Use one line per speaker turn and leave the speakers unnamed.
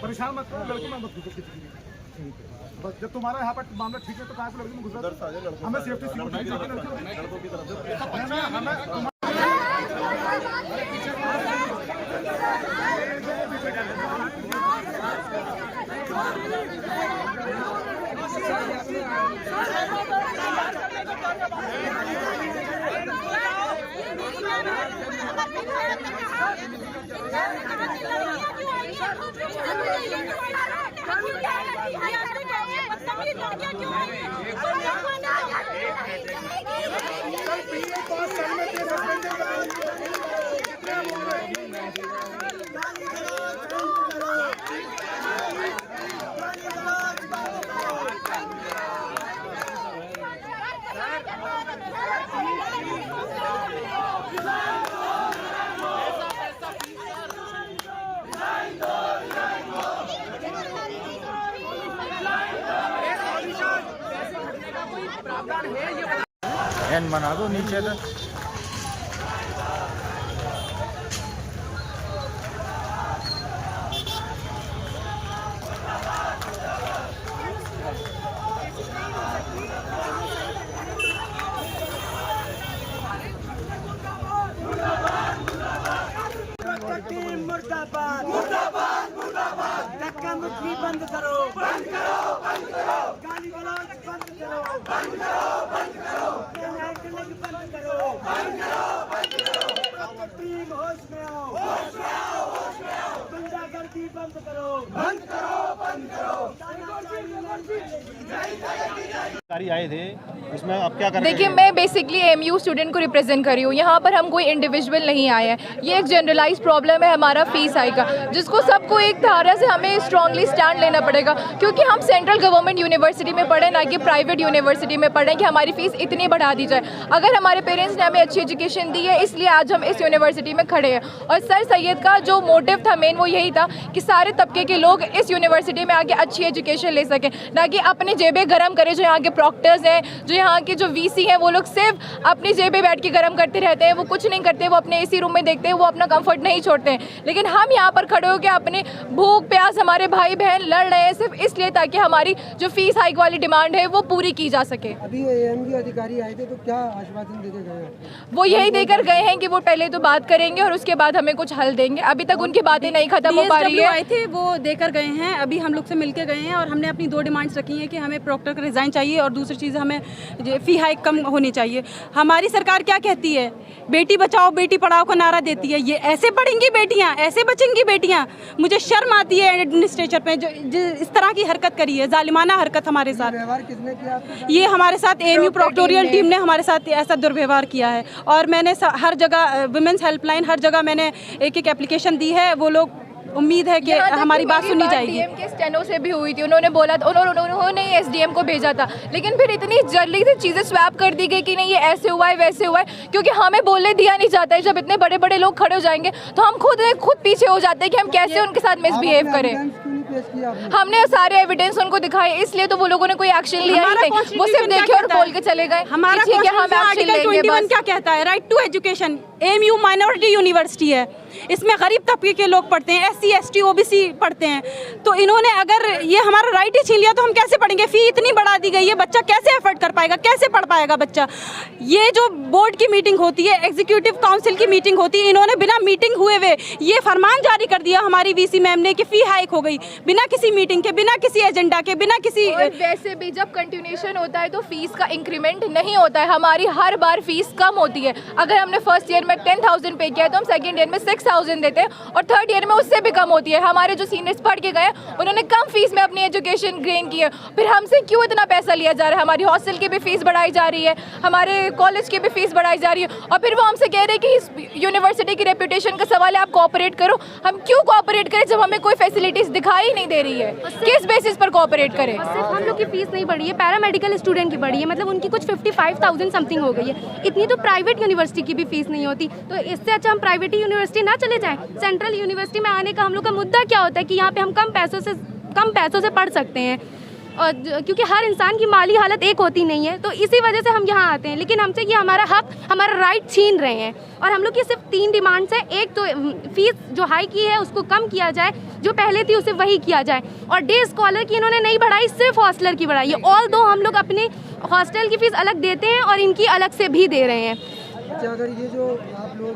परेशान मत करो, लड़के मत घुसो किसी की। बस जब तुम्हारा यहाँ पर मामला ठीक है तो कहाँ पे लड़के में घुसा? हमें सेफ्टी सिक्योरिटी चाहिए लड़कों की तरफ से।
एन बना दो नीचे तक।
मुर्दाबाद मुर्दाबाद मुर्दाबाद, धक्का मुक्की बंद करो, बंद करो, बंद करो, गाली गलौज बंद करो, बंद करो, बंद करो, बंद करो, बंद करो, बंद करो, टीम होश में आओ, होश में आओ, होश में आओ, गुंडागर्दी बंद करो, बंद करो, बंद करो।
आए थे उसमें आप क्या कर रहे हैं?
देखिए, मैं बेसिकली एमयू स्टूडेंट को रिप्रेजेंट कर रही हूँ। यहाँ पर हम कोई इंडिविजुअल नहीं आए हैं। ये एक जनरलाइज प्रॉब्लम है हमारा फीस हाइक का, जिसको सबको एक धारा से हमें स्ट्रांगली स्टैंड लेना पड़ेगा, क्योंकि हम सेंट्रल गवर्नमेंट यूनिवर्सिटी में पढ़े, ना कि प्राइवेट यूनिवर्सिटी में पढ़ें कि हमारी फ़ीस इतनी बढ़ा दी जाए। अगर हमारे पेरेंट्स ने हमें अच्छी एजुकेशन दी है, इसलिए आज हम इस यूनिवर्सिटी में खड़े हैं। और सर सैयद का जो मोटिव था मेन, वो यही था कि सारे तबके के लोग इस यूनिवर्सिटी में आके अच्छी एजुकेशन ले सकें, ना कि अपनी जेबें गर्म करें। जो यहाँ के प्रॉक्टर्स हैं, जो यहाँ के जो वीसी हैं, वो लोग सिर्फ अपनी जेबें बैठ के गर्म करते रहते हैं, वो कुछ नहीं करते, वो अपने एसी रूम में देखते हैं, वो अपना कंफर्ट नहीं छोड़ते हैं। लेकिन हम यहाँ पर खड़े होकर अपने भूख प्यास, हमारे भाई बहन लड़ रहे हैं सिर्फ इसलिए ताकि हमारी जो फीस हाइक वाली डिमांड है वो पूरी की जा सके।
अभी एएमयू अधिकारी आए थे तो क्या आश्वासन देकर गए?
वो यही देकर गए हैं कि वो पहले तो बात करेंगे और उसके बाद हमें कुछ हल देंगे। अभी तक उनकी बातें नहीं खत्म हो पा रही है।
आए थे, वो देकर गए हैं, अभी हम लोग से मिलके गए हैं और हमने अपनी 2 डिमांड्स रखी हैं कि हमें प्रॉक्टर का रिज़ाइन चाहिए और दूसरी चीज़ हमें फ़ी हाइक कम होनी चाहिए। हमारी सरकार क्या कहती है? बेटी बचाओ बेटी पढ़ाओ का नारा देती है। ये ऐसे पढ़ेंगी बेटियां, ऐसे बचेंगी बेटियां। मुझे शर्म आती है एडमिनिस्ट्रेचर पे जो इस तरह की हरकत करी है, जालिमाना हरकत हमारे साथ।
व्यवहार किसने किया?
ये हमारे साथ एएमयू प्रोक्टोरियल टीम ने हमारे साथ ऐसा दुर्व्यवहार किया है। और मैंने हर जगह वुमेंस हेल्पलाइन, हर जगह मैंने एक एप्लीकेशन दी है। वो लोग, उम्मीद है कि हमारी बात सुनी जाएगी।
डीएम के स्टेनो से भी हुई थी, उन्होंने बोला था, उन्होंने एसडीएम को भेजा था, लेकिन फिर इतनी जल्दी से चीज़ें स्वैप कर दी गई कि नहीं ये ऐसे हुआ है वैसे हुआ है, क्योंकि हमें बोलने दिया नहीं जाता है। जब इतने बड़े बड़े लोग खड़े हो जाएंगे तो हम खुद पीछे हो जाते हैं कि हम कैसे उनके साथ मिसबिहेव करें। हमने सारे एविडेंस उनको दिखाए, इसलिए तो वो लोगों ने कोई एक्शन लिया ही नहीं। वो सिर्फ देखे और बोल के चले गए।
हमारा आर्टिकल 21 क्या कहता है? Right to education. AMU minority university है, इसमें गरीब तबके के लोग पढ़ते हैं, SC ST OBC पढ़ते हैं। तो इन्होंने अगर ये हमारा राइट ही छीन लिया तो हम कैसे पढ़ेंगे? फ़ी इतनी बढ़ा दी गई है, बच्चा कैसे एफर्ट कर पाएगा, कैसे पढ़ पाएगा बच्चा? ये जो बोर्ड की मीटिंग होती है, एग्जीक्यूटिव काउंसिल की मीटिंग होती है, इन्होंने बिना मीटिंग हुए हुए ये फरमान जारी कर दिया हमारी VC मैम ने कि फ़ी हाइक हो गई, बिना किसी मीटिंग के, बिना किसी एजेंडा के, बिना किसी।
वैसे भी जब कंटिन्यूएशन होता है तो फीस का इंक्रीमेंट नहीं होता है। हमारी हर बार फीस कम होती है। अगर हमने फर्स्ट ईयर में 10,000 पे किया तो हम सेकेंड ईयर में 6,000 देते हैं और थर्ड ईयर में उससे भी कम होती है। हमारे जो सीनियर्स पढ़ के गए उन्होंने कम फीस में अपनी एजुकेशन गेन की है, फिर हमसे क्यों इतना पैसा लिया जा रहा है? हमारी हॉस्टल की भी फीस बढ़ाई जा रही है, हमारे कॉलेज की भी फीस बढ़ाई जा रही है, और फिर वो हमसे कह रहे हैं कि इस यूनिवर्सिटी की रेपुटेशन का सवाल है, आप कोऑपरेट करो। हम क्यों कोऑपरेट करें जब हमें कोई फैसिलिटीज दिखाई नहीं दे रही है? किस बेसिस पर कोऑपरेट करें?
सिर्फ हम लोग की फीस नहीं बढ़ी है, पैरामेडिकल स्टूडेंट की बढ़ी है, मतलब उनकी कुछ 55,000 समथिंग हो गई है। इतनी तो प्राइवेट यूनिवर्सिटी की भी फीस नहीं होती, तो इससे अच्छा हम प्राइवेट यूनिवर्सिटी ना चले जाएं। सेंट्रल यूनिवर्सिटी में आने का हम लोग का मुद्दा क्या होता है कि यहाँ पे हम कम पैसों से पढ़ सकते हैं। क्योंकि हर इंसान की माली हालत एक होती नहीं है, तो इसी वजह से हम यहाँ आते हैं। लेकिन हमसे ये हमारा हक, हमारा राइट छीन रहे हैं। और हम लोग की सिर्फ 3 डिमांड्स है। एक तो फीस जो हाई की है उसको कम किया जाए, जो पहले थी उसे वही किया जाए, और डे स्कॉलर की इन्होंने नहीं बढ़ाई, सिर्फ हॉस्टलर की बढ़ाई है। ऑल दो हम लोग अपने हॉस्टल की फ़ीस अलग देते हैं और इनकी अलग से भी दे रहे हैं।
अच्छा, अगर ये जो आप लोग